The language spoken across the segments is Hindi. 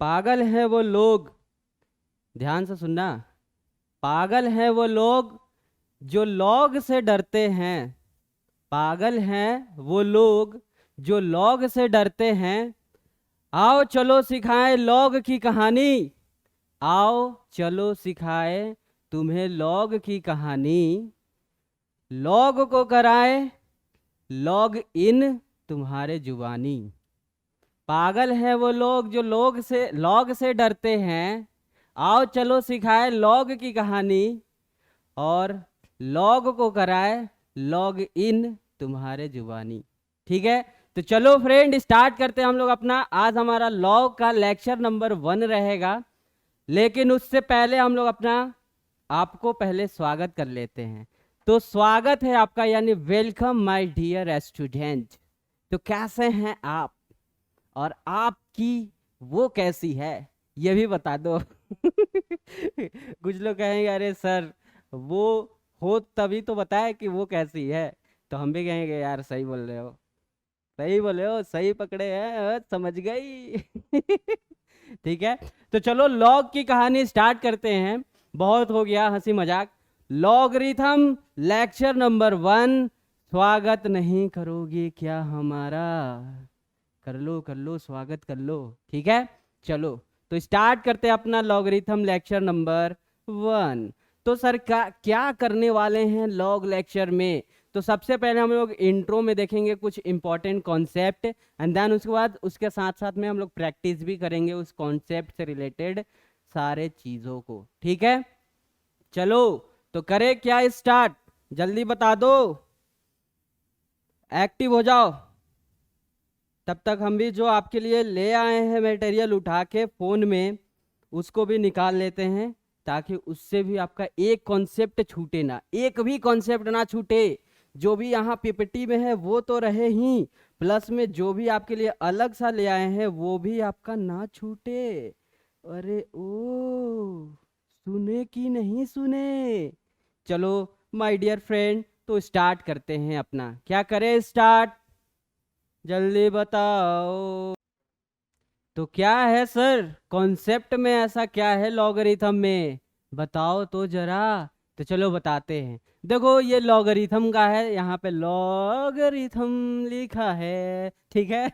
पागल हैं वो लोग, ध्यान से सुनना, पागल हैं वो लोग जो लॉग से डरते हैं। पागल हैं वो लोग जो लॉग से डरते हैं। आओ चलो सिखाएं लॉग की कहानी। आओ चलो सिखाएं तुम्हें लॉग की कहानी। लॉग को कराए लॉग इन तुम्हारे जुबानी। पागल है वो लोग जो लॉग से डरते हैं। आओ चलो सिखाए लॉग की कहानी और लॉग को कराए लॉग इन तुम्हारे जुबानी। ठीक है, तो चलो फ्रेंड स्टार्ट करते हैं हम लोग अपना। आज हमारा लॉग का लेक्चर नंबर 1 रहेगा, लेकिन उससे पहले हम लोग अपना आपको पहले स्वागत कर लेते हैं। तो स्वागत है आपका, यानी वेलकम माय डियर स्टूडेंट। तो कैसे हैं आप और आपकी वो कैसी है ये भी बता दो। कुछ लोग कहेंगे अरे सर वो हो तभी तो बताए कि वो कैसी है, तो हम भी कहेंगे यार सही बोल रहे हो, सही बोले हो, सही पकड़े हैं, समझ गई। ठीक है, तो चलो लॉग की कहानी स्टार्ट करते हैं। बहुत हो गया हंसी मजाक। Logarithm lecture number 1। स्वागत नहीं करोगे क्या हमारा? कर लो स्वागत कर लो। ठीक है, चलो तो स्टार्ट करते हैं अपना लॉगरिथम लेक्चर नंबर 1। तो सर क्या करने वाले हैं लॉग लेक्चर में? तो सबसे पहले हम लोग इंट्रो में देखेंगे कुछ इंपॉर्टेंट कॉन्सेप्ट, एंड देन उसके बाद उसके साथ साथ में हम लोग प्रैक्टिस भी करेंगे उस कॉन्सेप्ट से रिलेटेड सारे चीज़ों को। ठीक है, चलो तो करें क्या स्टार्ट? जल्दी बता दो, एक्टिव हो जाओ। तब तक हम भी जो आपके लिए ले आए हैं मटेरियल उठा के फ़ोन में, उसको भी निकाल लेते हैं, ताकि उससे भी आपका एक कॉन्सेप्ट छूटे ना, एक भी कॉन्सेप्ट ना छूटे। जो भी यहाँ पीपीटी में है वो तो रहे ही, प्लस में जो भी आपके लिए अलग सा ले आए हैं वो भी आपका ना छूटे। अरे ओ, सुने कि नहीं सुने? चलो माय डियर फ्रेंड, तो स्टार्ट करते हैं अपना। क्या करें स्टार्ट? जल्दी बताओ। तो क्या है सर कॉन्सेप्ट में, ऐसा क्या है लॉगरिथम में? बताओ तो जरा। तो चलो बताते हैं। देखो ये लॉगरिथम का है, यहाँ पे लॉगरिथम लिखा है। ठीक है।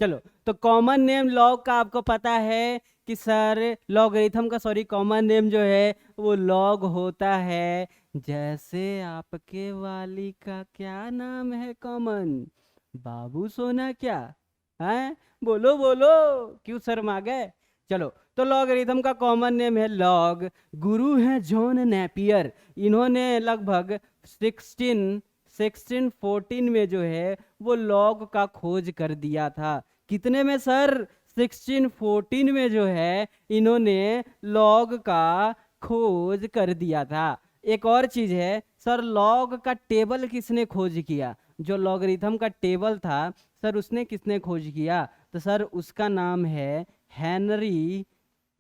चलो, तो कॉमन नेम लॉग का आपको पता है कि सर लॉगरिथम का, सॉरी, कॉमन नेम जो है वो लॉग होता है। जैसे आपके वाली का क्या नाम है कॉमन? बाबू सोना क्या है? बोलो बोलो, क्यों शर्मा गए? चलो, तो लॉगरिथम का कॉमन नेम है लॉग। गुरु हैं जॉन नेपियर। इन्होंने लगभग 1614 में जो है वो लॉग का खोज कर दिया था। कितने में सर? 1614 में जो है इन्होंने लॉग का खोज कर दिया था। एक और चीज है सर, लॉग का टेबल किसने खोज किया? जो लॉगरिथम का टेबल था सर, उसने किसने खोज किया? तो सर उसका नाम है Henry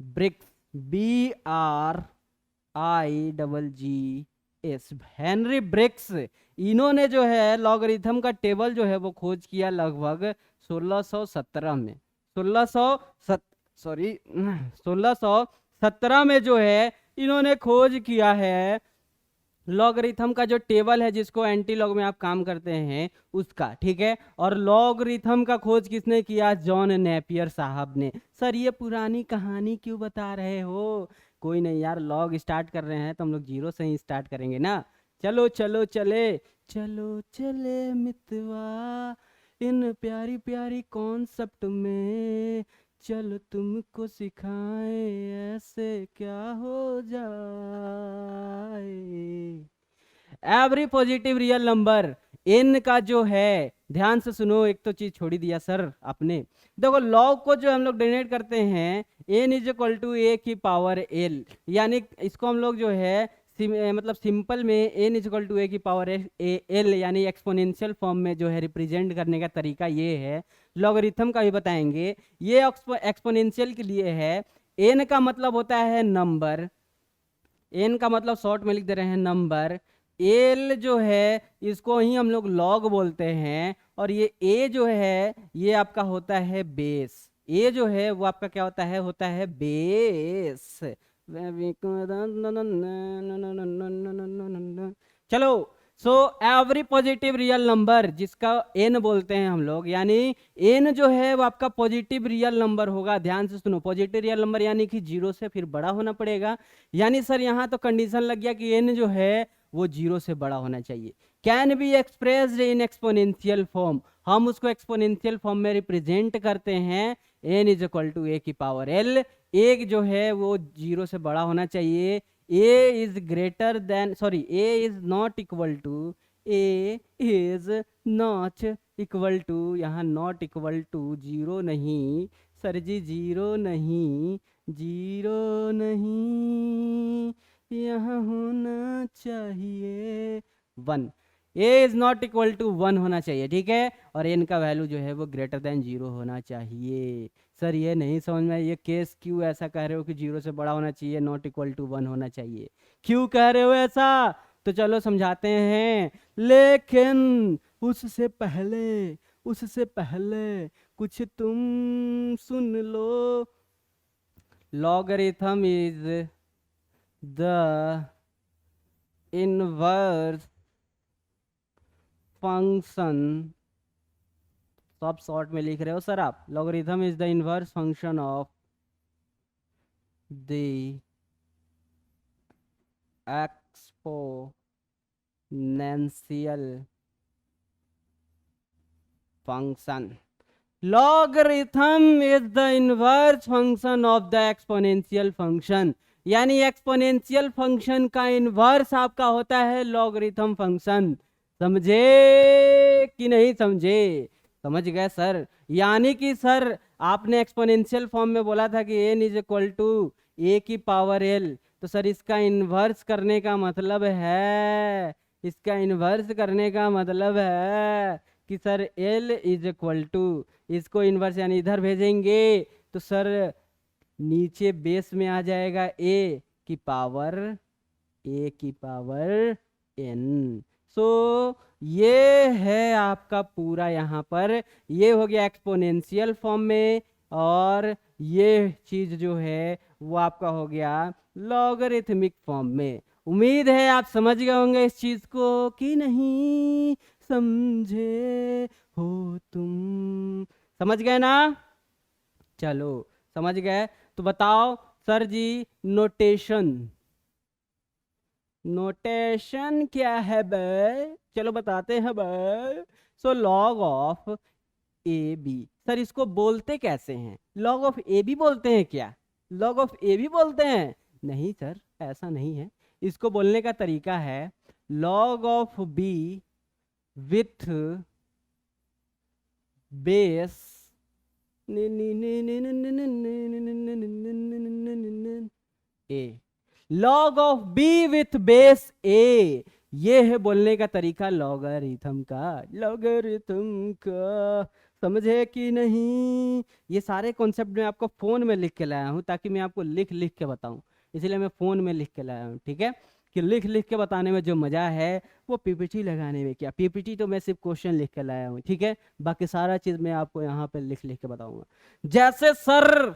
Briggs. BRIGGS, Henry Briggs. इन्होंने जो है लॉगरिथम का टेबल जो है वो खोज किया लगभग 1617 में। 1600 सॉरी 1617 में जो है इन्होंने खोज किया है लॉगरिथम का जो टेबल है, जिसको एंटी लॉग में आप काम करते हैं उसका। ठीक है, और लॉगरिथम का खोज किसने किया? जॉन नेपियर साहब ने। सर ये पुरानी कहानी क्यों बता रहे हो? कोई नहीं यार, लॉग स्टार्ट कर रहे हैं तो हम लोग जीरो से ही स्टार्ट करेंगे ना। चलो चलो चले, चलो चले मितवा इन प्यारी प्यारी कॉन्सेप्ट में। चलो तुमको सिखाएं ऐसे क्या हो जाए। Every positive real number n का जो है, ध्यान से सुनो, एक तो चीज छोड़ी दिया सर आपने। देखो लॉग को जो हम लोग डिनोट करते हैं n is equal to a की पावर l, यानी इसको हम लोग जो है मतलब सिंपल में n is equal to a की पावर l, यानी एक्सपोनेंशियल फॉर्म में जो है रिप्रेजेंट करने का तरीका ये है। लॉगरिथम का भी बताएंगे। ये एक्सपोनेंशियल के लिए है। n का मतलब होता है नंबर, n का मतलब शॉर्ट में लिख दे रहे हैं नंबर। l जो है इसको ही हम लोग लॉग बोलते हैं, और ये a जो है ये आपका होता है बेस। ए जो है वो आपका क्या होता है बेस। चलो, so every positive real number जिसका एन बोलते हैं हम लोग, यानी एन जो है वो आपका पॉजिटिव रियल नंबर होगा। ध्यान से सुनो, पॉजिटिव रियल नंबर यानी कि जीरो से फिर बड़ा होना पड़ेगा। यानी सर यहाँ तो कंडीशन लग गया कि एन जो है वो जीरो से बड़ा होना चाहिए। Can be expressed in exponential form, हम उसको एक्सपोनेंशियल फॉर्म में रिप्रेजेंट करते हैं। एन इज इक्वल टू ए की पावर एल, एक जो है वो जीरो से बड़ा होना चाहिए। A is greater than, sorry, A is not equal to, A is not equal to, यहाँ नॉट इक्वल टू जीरो नहीं सर जी, जीरो नहीं, जीरो नहीं, यहाँ होना चाहिए one. A is not equal to one होना चाहिए, ठीक है। और एन का वैल्यू जो है वो ग्रेटर देन जीरो होना चाहिए। सर ये नहीं समझ में, ये केस क्यों ऐसा कह रहे हो कि जीरो से बड़ा होना चाहिए, नॉट इक्वल टू वन होना चाहिए, क्यों कह रहे हो ऐसा? तो चलो समझाते हैं। लेकिन उससे पहले कुछ तुम सुन लो। Logarithm is the inverse function, सब शॉर्ट में लिख रहे हो सर आप। Logarithm is the inverse function of the exponential function. Logarithm is the inverse function of the exponential function, यानी एक्सपोनेंशियल फंक्शन का इनवर्स आपका होता है लॉगरिथम फंक्शन। समझे कि नहीं समझे? समझ गए सर। यानी कि सर आपने एक्सपोनेंशियल फॉर्म में बोला था कि एन इज इक्वल टू ए की पावर एल, तो सर इसका इन्वर्स करने का मतलब है, इसका इन्वर्स करने का मतलब है कि sir L is equal to, इसको इन्वर्स यानी इधर भेजेंगे तो सर नीचे बेस में आ जाएगा ए की पावर एन। सो ये है आपका पूरा, यहाँ पर ये हो गया एक्सपोनेंशियल फॉर्म में, और ये चीज जो है वो आपका हो गया लॉगरिथमिक फॉर्म में। उम्मीद है आप समझ गए होंगे इस चीज को कि नहीं समझे हो तुम? समझ गए ना? चलो समझ गए तो बताओ सर जी, नोटेशन क्या है बे? चलो बताते हैं बे। So log of A B, sir इसको बोलते कैसे हैं? लॉग ऑफ ए बी बोलते हैं क्या? लॉग ऑफ ए बी बोलते हैं? नहीं सर, ऐसा नहीं है। इसको बोलने का तरीका है log of B with base A, log of B with base A, ये है बोलने का तरीका लॉगरिथम का। समझे कि नहीं? ये सारे कॉन्सेप्ट मैं आपको फोन में लिख के लाया हूँ ताकि मैं आपको लिख लिख के बताऊं, इसलिए मैं फोन में लिख के लाया हूँ, ठीक है। कि लिख लिख के बताने में जो मजा है वो पीपीटी लगाने में क्या। पीपीटी तो मैं सिर्फ क्वेश्चन लिख के लाया हूँ, ठीक है, बाकी सारा चीज मैं आपको यहाँ पे लिख लिख के बताऊंगा। जैसे सर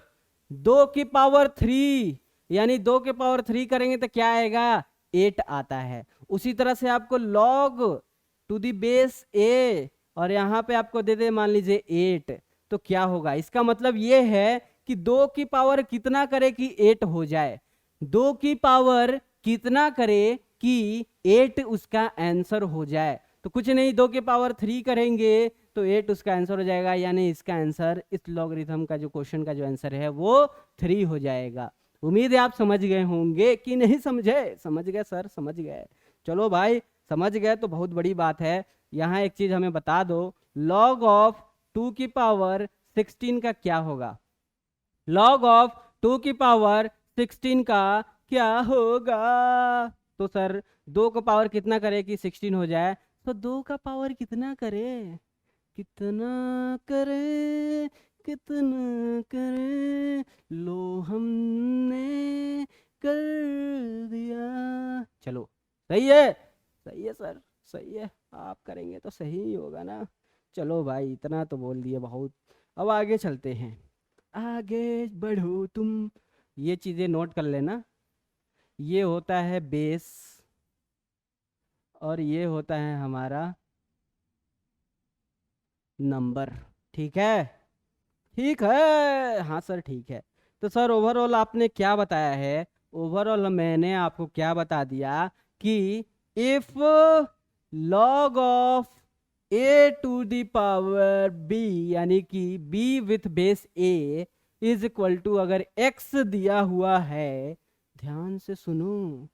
2 की पावर 3, यानी 2 की पावर 3 करेंगे तो क्या आएगा? 8 आता है। उसी तरह से आपको लॉग टू दी बेस ए, और यहाँ पे आपको दे दे मान लीजिए 8, तो क्या होगा? इसका मतलब ये है कि 2 की पावर कितना करे कि 8 हो जाए, 2 की पावर कितना करे कि 8 उसका आंसर हो जाए। तो कुछ नहीं, 2 की पावर 3 करेंगे तो 8 उसका आंसर हो जाएगा, यानी इसका आंसर, इस लॉगरिथम का जो क्वेश्चन का जो आंसर है वो 3 हो जाएगा। उम्मीद है आप समझ गए होंगे कि नहीं समझे? समझ गए सर, समझ गए। चलो भाई, समझ गए तो बहुत बड़ी बात है। यहाँ एक चीज हमें बता दो, लॉग ऑफ 2 की पावर 16 का क्या होगा? लॉग ऑफ 2 की पावर 16 का क्या होगा? तो सर 2 का पावर कितना करे कि 16 हो जाए? तो 2 का पावर कितना करे, कितना करे, कितना करे, लो हमने कर दिया। चलो सही है, सही है सर, सही है। आप करेंगे तो सही ही होगा ना। चलो भाई, इतना तो बोल दिए बहुत, अब आगे चलते हैं। आगे बढ़ो तुम। ये चीजें नोट कर लेना। ये होता है बेस और ये होता है हमारा नंबर। ठीक है, ठीक है, हाँ सर ठीक है। तो सर ओवरऑल आपने क्या बताया है? ओवरऑल मैंने आपको क्या बता दिया कि if log of A to the power B, यानी कि B with base A is equal to, अगर एक्स दिया हुआ है, ध्यान से सुनो,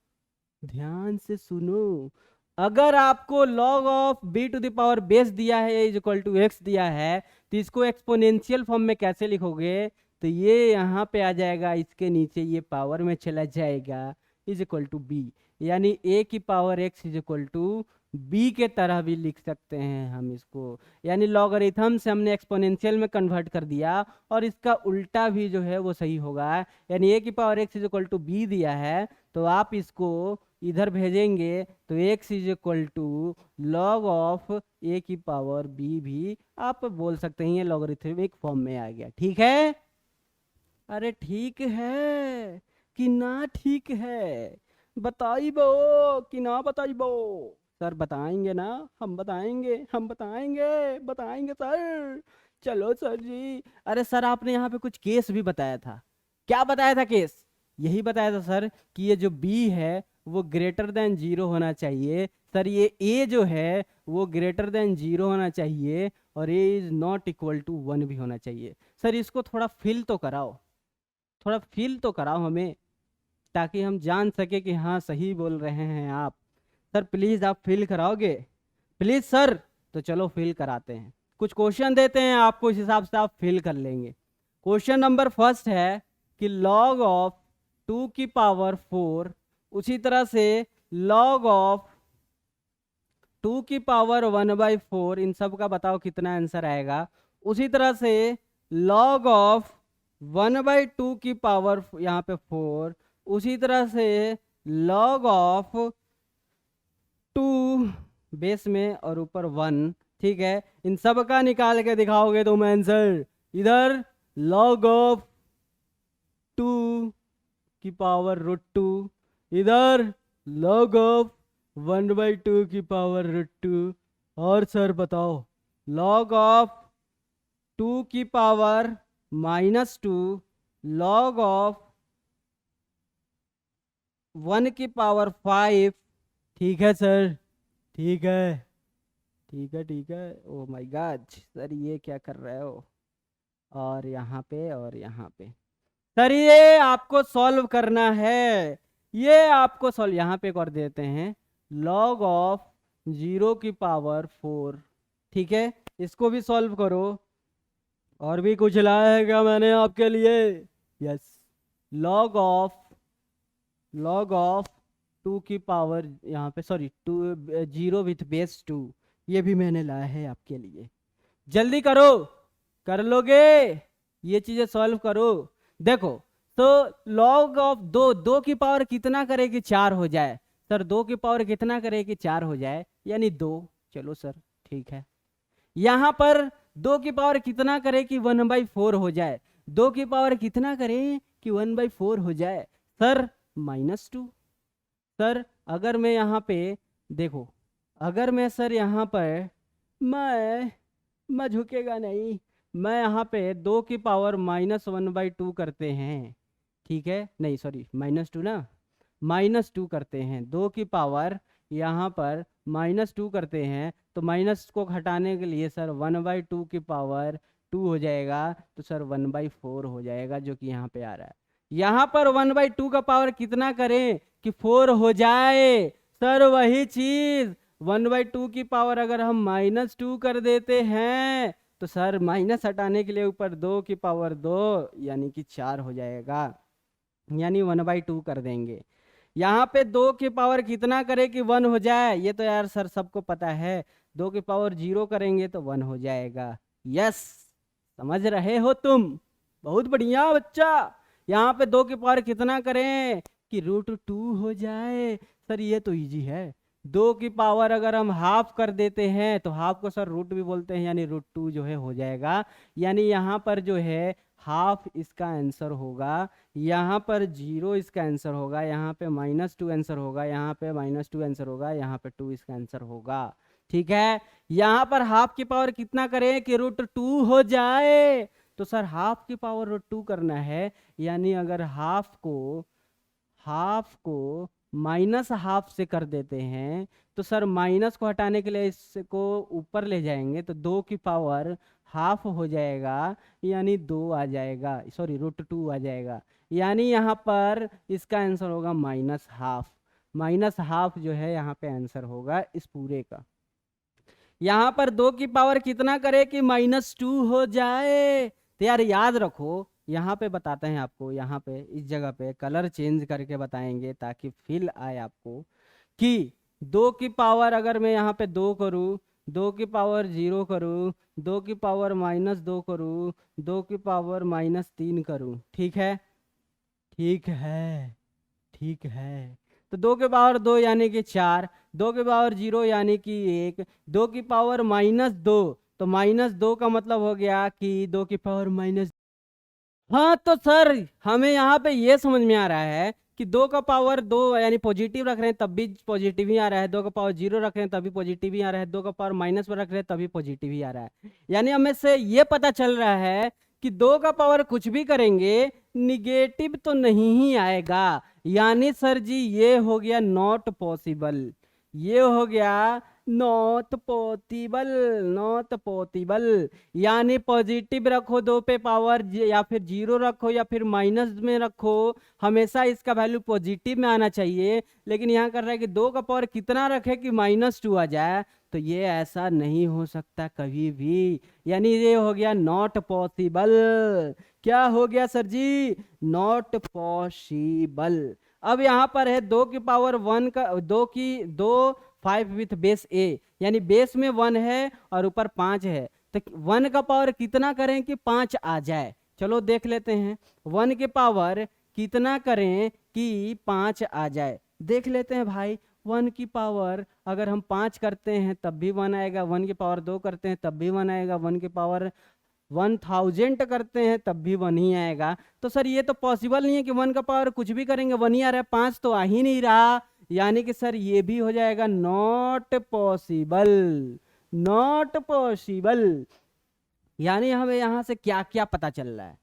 ध्यान से सुनो, अगर आपको log of B to the power base दिया है इज इक्वल टू एक्स दिया है, तो इसको एक्सपोनेंशियल फॉर्म में कैसे लिखोगे? तो ये यहाँ पे आ जाएगा, इसके नीचे ये पावर में चला जाएगा, इज इक्वल टू बी, यानी ए की power X is equal to B के तरह भी लिख सकते हैं हम इसको। यानी लॉगरिथम से हमने एक्सपोनेंशियल में कन्वर्ट कर दिया, और इसका उल्टा भी जो है वो सही होगा। यानी ए की power X is equal to B दिया है, तो आप इसको इधर भेजेंगे तो x is equal to log of A की पावर बी भी आप बोल सकते हैं। ये लॉगरिथमिक फॉर्म में आ गया। ठीक है? अरे ठीक है कि ना? ठीक है, बताइबो कि ना बताइबो? सर बताएंगे ना, हम बताएंगे, हम बताएंगे, बताएंगे सर। चलो सर जी। अरे सर आपने यहाँ पे कुछ केस भी बताया था। क्या बताया था केस? यही बताया था सर कि ये जो बी है वो ग्रेटर देन जीरो होना चाहिए। सर ये ए जो है वो ग्रेटर देन जीरो होना चाहिए, और A is not equal to one भी होना चाहिए। सर इसको थोड़ा फिल तो कराओ, थोड़ा फील तो कराओ हमें, ताकि हम जान सके कि हाँ सही बोल रहे हैं आप। सर प्लीज़ आप फील कराओगे? Please sir. तो चलो फील कराते हैं, कुछ क्वेश्चन देते हैं आपको, इस हिसाब से आप फील कर लेंगे। क्वेश्चन नंबर फर्स्ट है कि लॉग ऑफ 2 की पावर 4, उसी तरह से लॉग ऑफ 2 की पावर 1/4, इन सब का बताओ कितना आंसर आएगा। उसी तरह से लॉग ऑफ 1/2 की पावर यहाँ पे 4, उसी तरह से लॉग ऑफ 2 बेस में और ऊपर 1। ठीक है, इन सब का निकाल के दिखाओगे तुम आंसर। इधर लॉग ऑफ 2 की पावर √2, इधर लॉग ऑफ 1/2 की पावर √2, और सर बताओ लॉग ऑफ 2 की पावर -2, लॉग ऑफ 1 की पावर 5। ठीक है सर, ठीक है, ठीक है, ठीक है। ओ माय गॉड सर, ये क्या कर रहे हो? और यहाँ पे और यहाँ पे सर ये आपको सॉल्व करना है, ये आपको सॉल्व। यहाँ पे एक और देते हैं, लॉग ऑफ 0 की पावर 4। ठीक है, इसको भी सॉल्व करो। और भी कुछ लाया है क्या मैंने आपके लिए? यस, लॉग ऑफ 2 की पावर, यहाँ पे सॉरी 2 0 विथ बेस 2, ये भी मैंने लाया है आपके लिए। जल्दी करो, कर लोगे? ये चीजें सॉल्व करो। देखो तो लॉग ऑफ 2 की पावर कितना करे कि 4 हो जाए? सर 2 की पावर कितना करे कि 4 हो जाए? यानी 2। चलो सर ठीक है। यहाँ पर 2 की पावर कितना करे कि 1/4 हो जाए? 2 की पावर कितना करे कि 1/4 हो जाए? सर -2। सर अगर मैं यहाँ पे देखो, अगर मैं सर यहाँ पर मैं झुकेगा नहीं, मैं यहाँ पे 2 की पावर -1/2 करते हैं। ठीक है, नहीं सॉरी -2 ना, -2 करते हैं। 2 की पावर यहाँ पर -2 करते हैं, तो माइनस को हटाने के लिए सर 1/2 की पावर 2 हो जाएगा, तो सर 1/4 हो जाएगा, जो कि यहाँ पे आ रहा है। यहाँ पर 1/2 का पावर कितना करें कि 4 हो जाए? सर वही चीज, 1/2 की पावर अगर हम -2 कर देते हैं, तो सर माइनस हटाने के लिए ऊपर 2 की पावर 2 यानी कि 4 हो जाएगा, यानी 1/2 कर देंगे। यहाँ पे 2 की पावर कितना करे कि 1 हो जाए? ये तो यार सर सबको पता है, 2 की पावर 0 करेंगे तो 1 हो जाएगा। यस, समझ रहे हो तुम? बहुत बढ़िया बच्चा। यहाँ पे 2 की पावर कितना करें कि √2 हो जाए? सर ये तो इजी है, 2 की पावर अगर हम हाफ कर देते हैं तो हाफ को सर रूट भी बोलते हैं, यानी √2 जो है हो जाएगा। यानी यहाँ पर जो है हाफ इसका आंसर होगा, यहाँ पर 0 इसका आंसर होगा, यहाँ पे -2 आंसर होगा, यहाँ पे -2 आंसर होगा, यहाँ पे 2 इसका आंसर होगा। ठीक है, यहाँ पर हाफ की पावर कितना करें कि √2 हो जाए, तो सर हाफ की पावर √2 करना है। यानी अगर हाफ को माइनस हाफ से कर देते हैं तो सर माइनस को हटाने के लिए इसको ऊपर ले जाएंगे तो 2 की पावर हाफ हो जाएगा, यानी 2 आ जाएगा, सॉरी √2 आ जाएगा। यानी यहाँ पर इसका आंसर होगा -हाफ। -हाफ जो है यहाँ पे आंसर होगा इस पूरे का। यहाँ पर 2 की पावर कितना करे कि -2 हो जाए, तो यार याद रखो, यहाँ पे बताते हैं आपको, यहाँ पे इस जगह पे कलर चेंज करके बताएंगे ताकि फील आए आपको कि 2 की पावर अगर मैं यहाँ पे 2 करूँ, 2 की पावर 0 करूँ, 2 की पावर -2 करूँ, 2 की पावर -3 करूँ, ठीक है, ठीक है, ठीक है। तो 2 के पावर 2 यानी कि 4, 2 के पावर 0 यानी कि 1, 2 की पावर -2, तो -2 का मतलब हो गया कि 2 की पावर माइनस। हाँ तो सर हमें यहाँ पे ये समझ में आ रहा है कि 2 का पावर 2 यानी पॉजिटिव रख रहे हैं तब भी पॉजिटिव ही आ रहा है, 2 का पावर 0 रख रहे हैं तभी पॉजिटिव ही आ रहा है, 2 का पावर माइनस में रख रहे हैं तभी पॉजिटिव ही आ रहा है। यानी हमें से ये पता चल रहा है कि 2 का पावर कुछ भी करेंगे निगेटिव तो नहीं ही आएगा। यानी सर जी ये हो गया नॉट पॉसिबल, ये हो गया नॉट पॉसिबल, नॉट पॉसिबल। यानी पॉजिटिव रखो 2 पे पावर या फिर 0 रखो या फिर माइनस में रखो, हमेशा इसका वैल्यू पॉजिटिव में आना चाहिए। लेकिन यहाँ कर रहा है कि 2 का पावर कितना रखे कि -2 आ जाए, तो ये ऐसा नहीं हो सकता कभी भी। यानी ये हो गया नॉट पॉसिबल। क्या हो गया सर जी? Not possible. अब यहाँ पर है 2 की पावर 1 का 2 5 विथ बेस ए, यानी बेस में 1 है और ऊपर 5 है, तो 1 का पावर कितना करें कि 5 आ जाए। चलो देख लेते हैं 1 के पावर कितना करें कि 5 आ जाए, देख लेते हैं भाई। 1 की पावर अगर हम 5 करते हैं तब भी 1 आएगा, 1 की पावर 2 करते हैं तब भी 1 आएगा, 1 की पावर 1000 करते हैं तब भी 1 ही आएगा। तो सर ये तो पॉसिबल नहीं है कि 1 का पावर कुछ भी करेंगे 1 ही आ रहा है, 5 तो आ ही नहीं रहा। यानी कि सर ये भी हो जाएगा नॉट पॉसिबल, नॉट पॉसिबल। यानी हमें यहाँ से क्या क्या पता चल रहा है,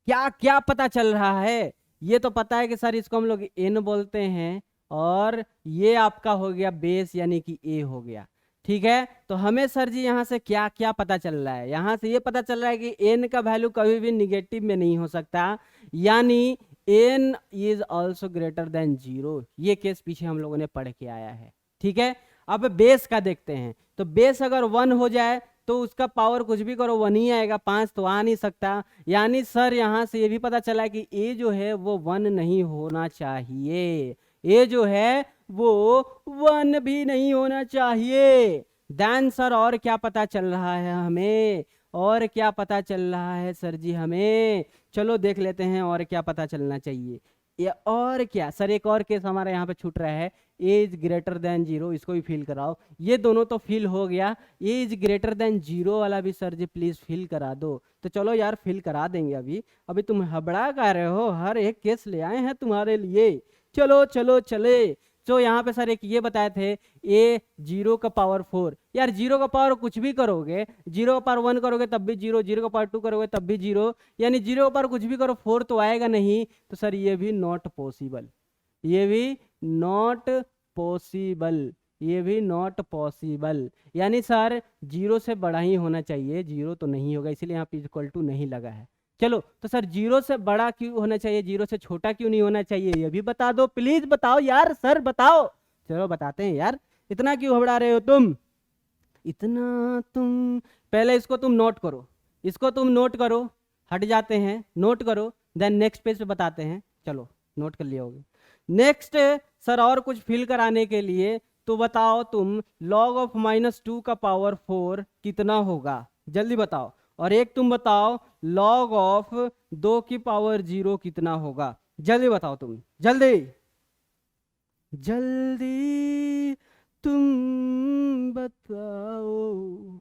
क्या क्या पता चल रहा है? ये तो पता है कि सर इसको हम लोग n बोलते हैं और ये आपका हो गया बेस यानी कि a हो गया। ठीक है, तो हमें सर जी यहाँ से क्या क्या पता चल रहा है? यहाँ से ये पता चल रहा है कि n का वैल्यू कभी भी निगेटिव में नहीं हो सकता, यानी n is also greater than 0। ये केस पीछे हम लोगों ने पढ़ के आया है। ठीक है, अब बेस का देखते हैं। तो बेस अगर 1 हो जाए तो उसका पावर कुछ भी करो 1 ही आएगा, 5 तो आ नहीं सकता। यानी सर यहाँ से ये भी पता चला कि a जो है वो 1 नहीं होना चाहिए, a जो है वो 1 भी नहीं होना चाहिए। देन सर और क्या पता चल रहा है हमें? और क्या पता चल रहा है सर जी हमें? चलो देख लेते हैं और क्या पता चलना चाहिए। ये और क्या सर, एक और केस हमारा यहाँ पे छूट रहा है, एज ग्रेटर देन 0, इसको भी फिल कराओ। ये दोनों तो फिल हो गया, एज ग्रेटर देन 0 वाला भी सर जी प्लीज फिल करा दो। तो चलो यार फिल करा देंगे। अभी अभी तुम हबड़ा कर रहे हो, हर एक केस ले आए हैं तुम्हारे लिए। चलो चलो चले। तो यहाँ पे सर एक ये बताए थे ए 0 का पावर 4, यार 0 का पावर कुछ भी करोगे, 0 का पावर 1 करोगे तब भी 0, 0 का पावर 2 करोगे तब भी 0, यानी 0 का पावर कुछ भी करो 4 तो आएगा नहीं। तो सर ये भी नॉट पॉसिबल, ये भी नॉट पॉसिबल, ये भी नॉट पॉसिबल। यानी सर 0 से बड़ा ही होना चाहिए, 0 तो नहीं होगा, इसीलिए यहाँ पे इक्वल टू नहीं लगा है। चलो तो सर 0 से बड़ा क्यों होना चाहिए, 0 से छोटा क्यों नहीं होना चाहिए, ये भी बता दो प्लीज, बताओ यार सर बताओ। चलो बताते हैं यार, इतना क्यों घबरा रहे हो तुम, इतना तुम पहले इसको तुम नोट करो, इसको तुम नोट करो, हट जाते हैं, नोट करो, देन नेक्स्ट पेज पे बताते हैं। चलो नोट कर लिया होगा। नेक्स्ट सर और कुछ फिल कराने के लिए, तो बताओ तुम log ऑफ -2 का पावर 4 कितना होगा, जल्दी बताओ। और एक तुम बताओ log ऑफ 2 की पावर 0 कितना होगा, जल्दी बताओ तुम, जल्दी जल्दी तुम बताओ।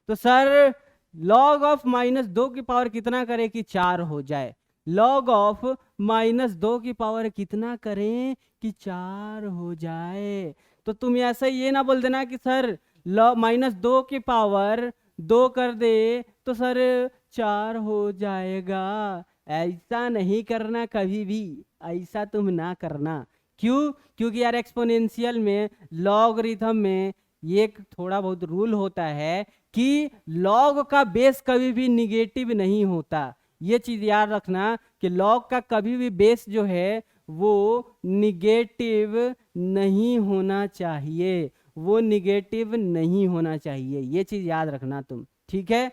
तो सर लॉग ऑफ -2 की पावर कितना करें कि 4 हो जाए? लॉग ऑफ -2 की पावर कितना करें कि 4 हो जाए? तो तुम ऐसा ये ना बोल देना कि सर -2 की पावर 2 कर दे तो सर 4 हो जाएगा। ऐसा नहीं करना कभी भी, ऐसा तुम ना करना। क्यों? क्योंकि यार एक्सपोनेंशियल में, लॉगरिथम में ये एक थोड़ा बहुत रूल होता है कि लॉग का बेस कभी भी निगेटिव नहीं होता। ये चीज याद रखना कि लॉग का कभी भी बेस जो है वो निगेटिव नहीं होना चाहिए, वो निगेटिव नहीं होना चाहिए। ये चीज याद रखना तुम, ठीक है?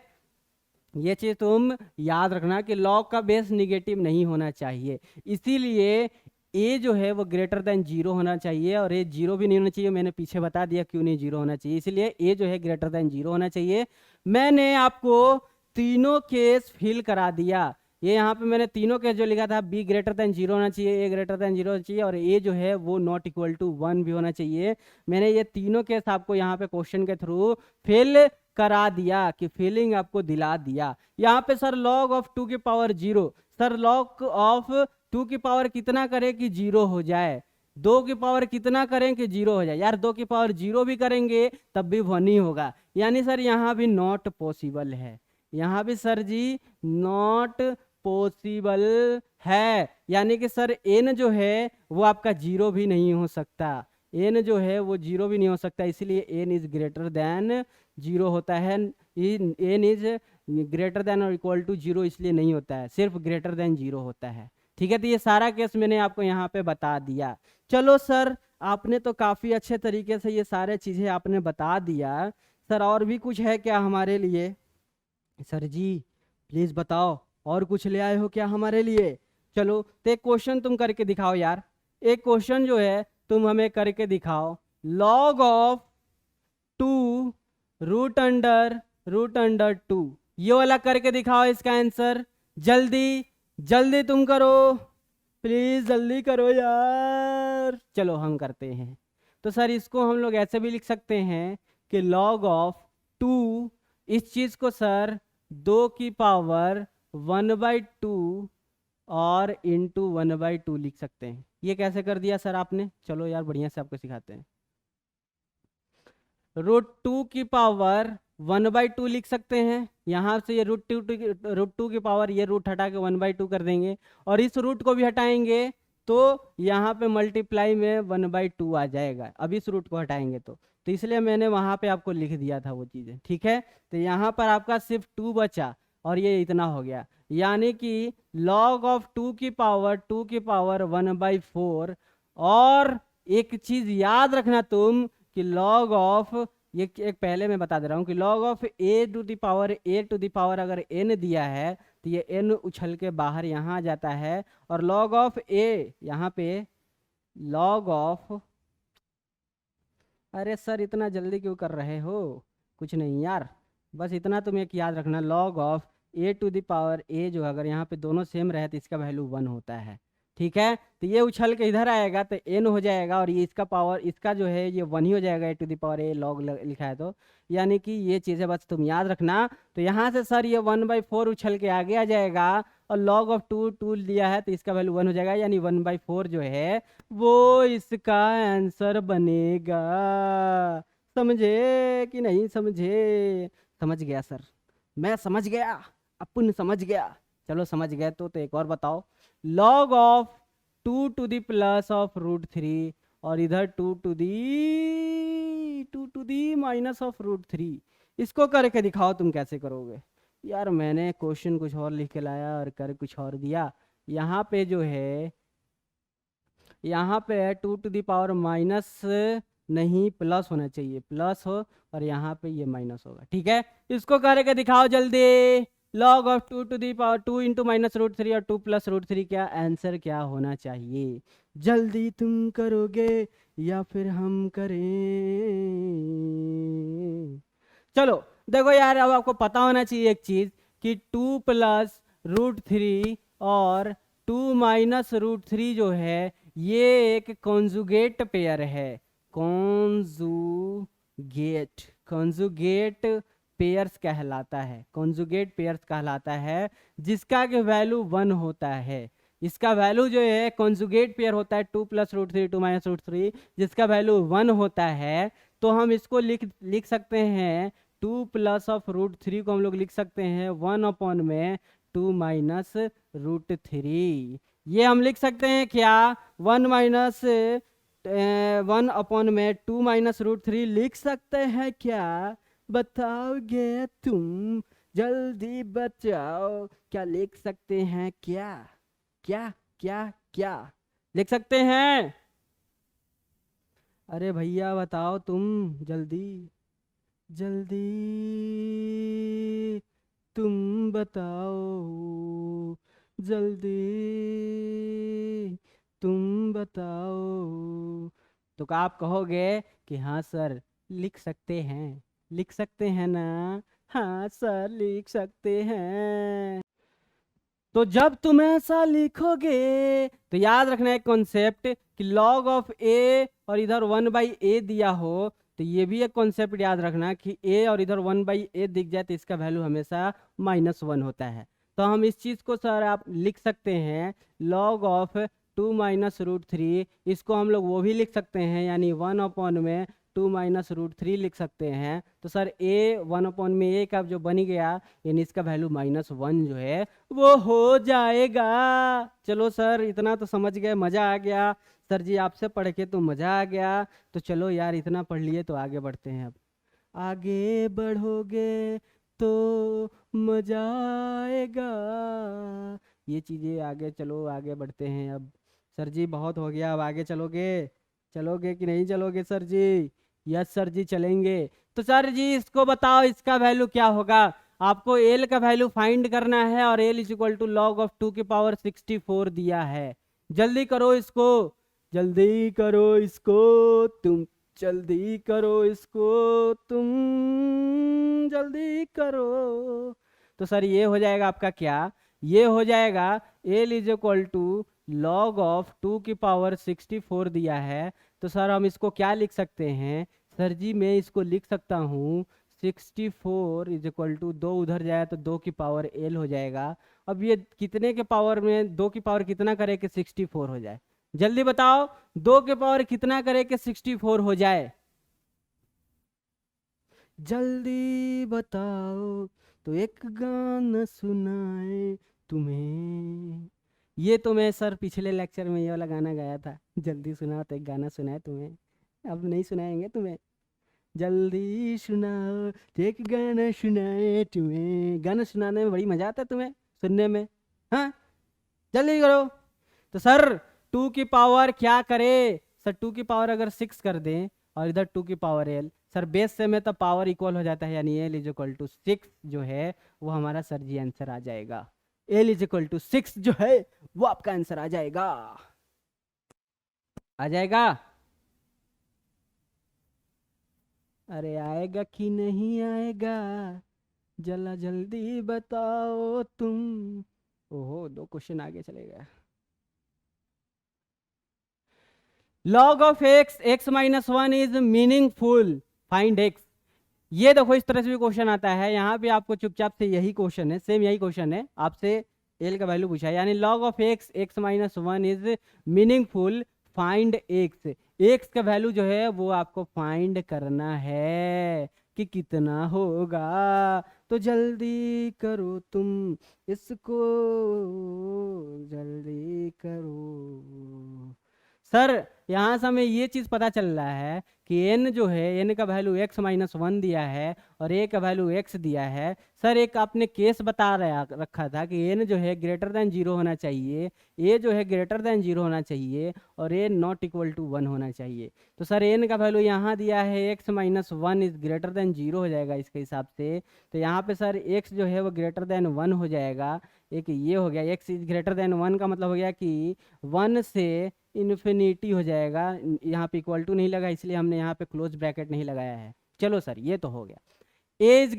ये चीज तुम याद रखना कि लॉग का बेस निगेटिव नहीं होना चाहिए। इसीलिए ए जो है वो ग्रेटर देन 0 होना चाहिए, और ए 0 भी नहीं होना चाहिए। मैंने पीछे बता दिया क्यों नहीं 0 होना चाहिए। इसलिए ए जो है ग्रेटर देन 0 होना चाहिए। मैंने आपको तीनों केस फिल करा दिया। ये यहाँ पे मैंने तीनों केस जो लिखा था, बी ग्रेटर देन 0 होना चाहिए, ए ग्रेटर देन 0 होना चाहिए, और ए जो है वो नॉट इक्वल टू 1 भी होना चाहिए। मैंने ये तीनों केस आपको यहाँ पे क्वेश्चन के थ्रू फिल करा दिया, कि फीलिंग आपको दिला दिया। यहाँ पे सर लॉग ऑफ 2 की पावर 0, सर लॉग ऑफ 2 की पावर कितना करें कि 0 हो जाए? 2 की पावर कितना करें कि 0 हो जाए? यार 2 की पावर 0 भी करेंगे तब भी 1 ही होगा। यानी सर यहाँ भी नॉट पॉसिबल है, यहाँ भी सर जी नॉट पॉसिबल है। यानी कि सर एन जो है वो आपका 0 भी नहीं हो सकता, एन जो है वो 0 भी नहीं हो सकता। इसलिए एन इज ग्रेटर देन 0 होता है। एन इज ग्रेटर देन और इक्वल टू 0 इसलिए नहीं होता है, सिर्फ ग्रेटर देन 0 होता है। ठीक है, तो ये सारा केस मैंने आपको यहाँ पे बता दिया। चलो सर, आपने तो काफ़ी अच्छे तरीके से ये सारे चीज़ें आपने बता दिया। सर और भी कुछ है क्या हमारे लिए? सर जी प्लीज़ बताओ, और कुछ ले आए हो क्या हमारे लिए? चलो तो एक क्वेश्चन तुम करके दिखाओ यार, एक क्वेश्चन जो है तुम हमें करके दिखाओ। लॉग ऑफ 2 रूट अंडर 2, ये वाला करके दिखाओ इसका आंसर। जल्दी जल्दी तुम करो, प्लीज जल्दी करो यार। चलो हम करते हैं। तो सर इसको हम लोग ऐसे भी लिख सकते हैं कि लॉग ऑफ 2, इस चीज को सर 2 की पावर 1/2 और इंटू 1/2 लिख सकते हैं। ये कैसे कर दिया सर आपने? चलो यार बढ़िया से आपको सिखाते हैं। √2 की पावर 1/2 लिख सकते हैं। यहाँ से ये √2 की पावर, ये रूट हटा के 1/2 कर देंगे, और इस रूट को भी हटाएंगे तो यहाँ पे मल्टीप्लाई में 1/2 आ जाएगा। अब इस रूट को हटाएंगे तो इसलिए मैंने वहाँ पे आपको लिख दिया था वो चीज़ें। ठीक है, तो यहाँ पर आपका सिर्फ 2 बचा और ये इतना हो गया। यानी कि लॉग ऑफ 2 की पावर 1/4। और एक चीज़ याद रखना तुम कि लॉग ऑफ, ये एक पहले मैं बता दे रहा हूँ कि log of A to the power अगर n दिया है तो ये n उछल के बाहर यहाँ आ जाता है। और लॉग ऑफ ए यहाँ पे लॉग ऑफ, अरे सर इतना जल्दी क्यों कर रहे हो? कुछ नहीं यार, बस इतना तुम एक याद रखना, log of A to the power A जो अगर यहाँ पे दोनों सेम रहे तो इसका वैल्यू 1 होता है। ठीक है, तो ये उछल के इधर आएगा तो n हो जाएगा, और ये इसका पावर, इसका जो है ये 1 ही हो जाएगा, A to the power A log लिखा है तो। यानी कि ये चीज़ें बस तुम याद रखना। तो यहाँ से सर ये 1/4 उछल के आगे आ जाएगा, और लॉग ऑफ 2 दिया है तो इसका वैल्यू 1 हो जाएगा, यानी 1/4 जो है वो इसका आंसर बनेगा। समझे कि नहीं समझे? समझ गया सर, मैं समझ गया, अपन समझ गया। चलो समझ गए तो एक और बताओ। Log of 2 to the plus of √3, और इधर 2 टू दी माइनस ऑफ √3, इसको करके दिखाओ तुम कैसे करोगे। यार मैंने क्वेश्चन कुछ और लिख के लाया और कर कुछ और दिया। यहाँ पे जो है, यहाँ पे 2 टू दी पावर माइनस नहीं प्लस होना चाहिए, प्लस हो, और यहाँ पे ये माइनस होगा। ठीक है, इसको करके दिखाओ जल्दी। Log of 2 to the power 2 into minus √3 और 2 प्लस √3, क्या आंसर क्या होना चाहिए? जल्दी तुम करोगे या फिर हम करें? चलो देखो यार, अब आपको पता होना चाहिए एक चीज कि 2 प्लस √3 और 2 माइनस √3 जो है ये एक कॉन्जुगेट पेयर है। कॉन्जुगेट, कॉन्जुगेट पेयर्स कहलाता है, कॉन्जुगेट पेयर्स कहलाता है जिसका कि वैल्यू 1 होता है। इसका वैल्यू जो है कॉन्जुगेट पेयर होता है 2 + √3 2 - √3, जिसका वैल्यू 1 होता है। तो हम इसको लिख सकते हैं 2 + √3 को हम लोग लिख सकते हैं 1 में 2 - √3। ये हम लिख सकते हैं क्या 1 - 1 में 2 - √3 लिख सकते हैं क्या? बताओगे तुम, जल्दी बताओ, क्या लिख सकते हैं क्या? क्या क्या क्या लिख सकते हैं? अरे भैया बताओ तुम, जल्दी जल्दी तुम बताओ, जल्दी तुम बताओ। तो क्या आप कहोगे कि हाँ सर लिख सकते हैं, लिख सकते हैं ना? हाँ सर लिख सकते हैं। तो जब तुम ऐसा लिखोगे तो याद रखना एक कॉन्सेप्ट कि log ऑफ a और इधर 1/a दिया हो, तो ये भी एक कॉन्सेप्ट याद रखना कि a और इधर 1/a दिख जाए तो इसका वैल्यू हमेशा -1 होता है। तो हम इस चीज़ को सर आप लिख सकते हैं log ऑफ 2 - √3, इसको हम लोग वो भी लिख सकते हैं यानी 1 में 2 - √3 लिख सकते हैं। तो सर a 1 में a का जो बन गया यानी इसका वैल्यू -1 जो है वो हो जाएगा। चलो सर इतना तो समझ गए, मज़ा आ गया। सर जी आपसे पढ़ के तो मज़ा आ गया। तो चलो यार इतना पढ़ लिए तो आगे बढ़ते हैं। अब आगे बढ़ोगे तो मज़ा आएगा। ये चीज़ें आगे, चलो आगे बढ़ते हैं अब। सर जी बहुत हो गया, अब आगे चलोगे? चलोगे कि नहीं चलोगे सर जी? यस सर जी चलेंगे। तो सर जी इसको बताओ इसका वैल्यू क्या होगा? आपको एल का वैल्यू फाइंड करना है और एल = log ऑफ 2 की पावर 64 दिया है। जल्दी करो इसको, जल्दी करो इसको तुम, जल्दी करो इसको तुम, जल्दी करो। तो सर ये हो जाएगा आपका क्या? ये हो जाएगा एल = log ऑफ 2 की पावर 64 दिया है। तो सर हम इसको क्या लिख सकते हैं? सर जी मैं इसको लिख सकता हूँ 64 = 2 उधर जाए तो 2 की पावर एल हो जाएगा। अब ये कितने के पावर में 2 की पावर कितना करे कि 64 हो जाए? जल्दी बताओ 2 के पावर कितना करे कि 64 हो जाए? जल्दी बताओ तो एक गाना सुनाए तुम्हें। ये तो मैं सर पिछले लेक्चर में ये वाला गाना गाया था, जल्दी सुनाओ तो एक गाना सुनाए तुम्हें। अब नहीं सुनाएंगे तुम्हें। जल्दी सुनाओ तो एक गाना सुनाए तुम्हें। गाना सुनाने में बड़ी मजा आता है तुम्हें सुनने में। हाँ जल्दी करो। तो सर 2 की पावर क्या करे? सर 2 की पावर अगर 6 कर दें और इधर 2 की पावर एल, सर बेस से में तो पावर इक्वल हो जाता है यानी एल = 6 जो है वो हमारा सर जी आंसर आ जाएगा। एल = 6 जो है वो आपका आंसर आ जाएगा। आ जाएगा? अरे आएगा कि नहीं आएगा, जला जल्दी बताओ तुम। ओहो 2 क्वेश्चन आगे चले गए। log of x -1 is meaningful, find x। ये देखो इस तरह से भी क्वेश्चन आता है। यहाँ पे आपको चुपचाप से यही क्वेश्चन है, सेम यही क्वेश्चन है, आपसे एल का वैल्यू पूछा है यानी log of x -1 is meaningful, find x का वैल्यू जो है वो आपको फाइंड करना है कि कितना होगा। तो जल्दी करो तुम इसको, जल्दी करो। सर यहाँ से हमें ये चीज़ पता चल रहा है कि n जो है, n का वैल्यू x -1 दिया है और a का वैल्यू x दिया है। सर एक आपने केस बता रखा था कि n जो है >0 होना चाहिए, a जो है >0 होना चाहिए और a ≠ 1 होना चाहिए। तो सर n का वैल्यू यहाँ दिया है x -1 इज >0 हो जाएगा इसके हिसाब से। तो यहाँ पे सर x जो है वो >1 हो जाएगा। एक ये हो गया x इज >1 का मतलब हो गया कि 1 से इन्फिनिटी हो जाएगा। यहाँ पे = नहीं लगा इसलिए हमने यहाँ पे क्लोज ब्रैकेट नहीं लगाया है। चलो सर ये तो हो गया। a इज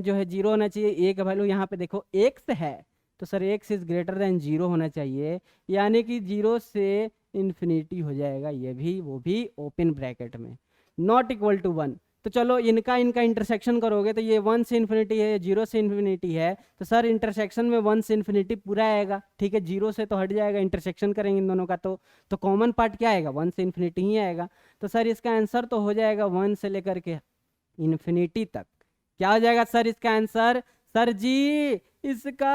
जो है 0 होना चाहिए। a का वैल्यू यहाँ पे देखो x है तो सर x इज >0 होना चाहिए यानी कि 0 से इन्फिनिटी हो जाएगा ये भी, वो भी ओपन ब्रैकेट में, नॉट इक्वल टू 1। तो चलो इनका इंटरसेक्शन करोगे तो ये 1 से इन्फिनिटी है, 0 से इन्फिनिटी है, तो सर इंटरसेक्शन में 1 से इन्फिनिटी पूरा आएगा, ठीक है, 0 से तो हट जाएगा, इंटरसेक्शन करेंगे इन दोनों का तो कॉमन पार्ट क्या आएगा, 1 से इन्फिनिटी ही आएगा। तो सर इसका आंसर तो हो जाएगा 1 से लेकर के इन्फिनिटी तक। क्या हो जाएगा सर इसका आंसर? सर जी इसका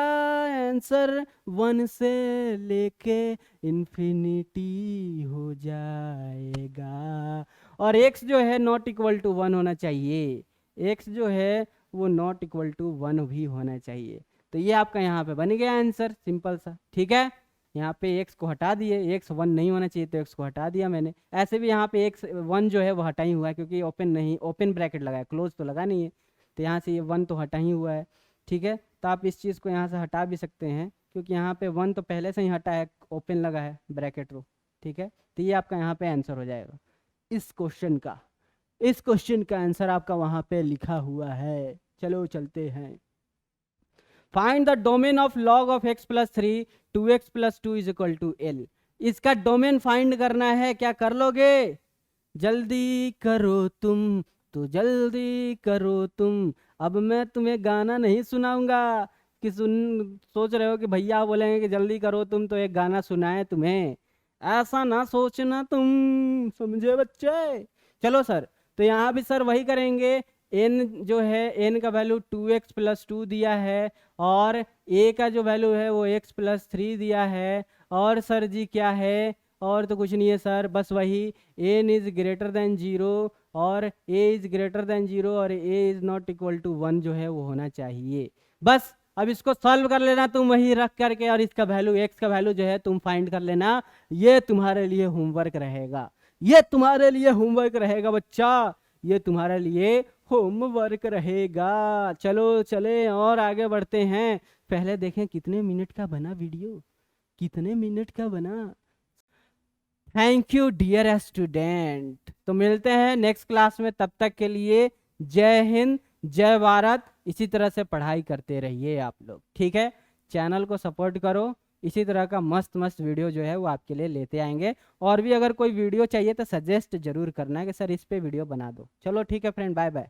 आंसर 1 से लेके इन्फिनिटी हो जाएगा। और x जो है नॉट इक्वल टू 1 होना चाहिए, x जो है वो नॉट इक्वल टू 1 भी होना चाहिए। तो ये आपका यहाँ पे बन गया आंसर, सिंपल सा, ठीक है। यहाँ पे x को हटा दिए, x 1 नहीं होना चाहिए तो x को हटा दिया मैंने। ऐसे भी यहाँ पे x 1 जो है वो हटा ही हुआ है, क्योंकि ओपन नहीं, ओपन ब्रैकेट लगा है, क्लोज तो लगा नहीं है, तो यहाँ से ये 1 तो हटा ही हुआ है, ठीक है। तो आप इस चीज़ को यहाँ से हटा भी सकते हैं, क्योंकि यहाँ पे 1 तो पहले से ही हटा है, ओपन लगा है ब्रैकेट रो, ठीक है। तो ये आपका यहाँ पे आंसर हो जाएगा इस क्वेश्चन का। इस क्वेश्चन का आंसर आपका वहाँ पे लिखा हुआ है। चलो चलते हैं। Find the domain of log of x plus 3 2x plus 2 is equal to l। इसका डोमेन फाइंड करना है, क्या कर लोगे? जल्दी करो तुम, तो जल्दी करो तुम। अब मैं तुम्हें गाना नहीं सुनाऊंगा कि सोच रहे हो कि भैया बोलेंगे कि जल्दी करो तुम तो एक गाना सुनाए तुम्हें, ऐसा ना सोचना तुम, समझे बच्चे। चलो सर, तो यहाँ भी सर वही करेंगे। n जो है, n का वैल्यू 2x प्लस 2 दिया है, और a का जो वैल्यू है वो x प्लस 3 दिया है, और सर जी क्या है, और तो कुछ नहीं है सर, बस वही n इज ग्रेटर देन 0 और a इज ग्रेटर देन 0 और a is not equal to 1 जो है वो होना चाहिए। बस अब इसको सॉल्व कर लेना तुम वही रख करके, और इसका वैल्यू x का वैल्यू जो है तुम फाइंड कर लेना। ये तुम्हारे लिए होमवर्क रहेगा, ये तुम्हारे लिए होमवर्क रहेगा बच्चा, ये तुम्हारे लिए होमवर्क रहेगा। चलो चले और आगे बढ़ते हैं। पहले देखें कितने मिनट का बना वीडियो, कितने मिनट का बना। Thank you dear student. तो मिलते हैं नेक्स्ट क्लास में, तब तक के लिए जय हिंद, जय भारत। इसी तरह से पढ़ाई करते रहिए आप लोग, ठीक है। चैनल को सपोर्ट करो, इसी तरह का मस्त मस्त वीडियो जो है वो आपके लिए लेते आएंगे। और भी अगर कोई वीडियो चाहिए तो सजेस्ट जरूर करना है कि सर इस पे वीडियो बना दो। चलो ठीक है फ्रेंड, बाय बाय।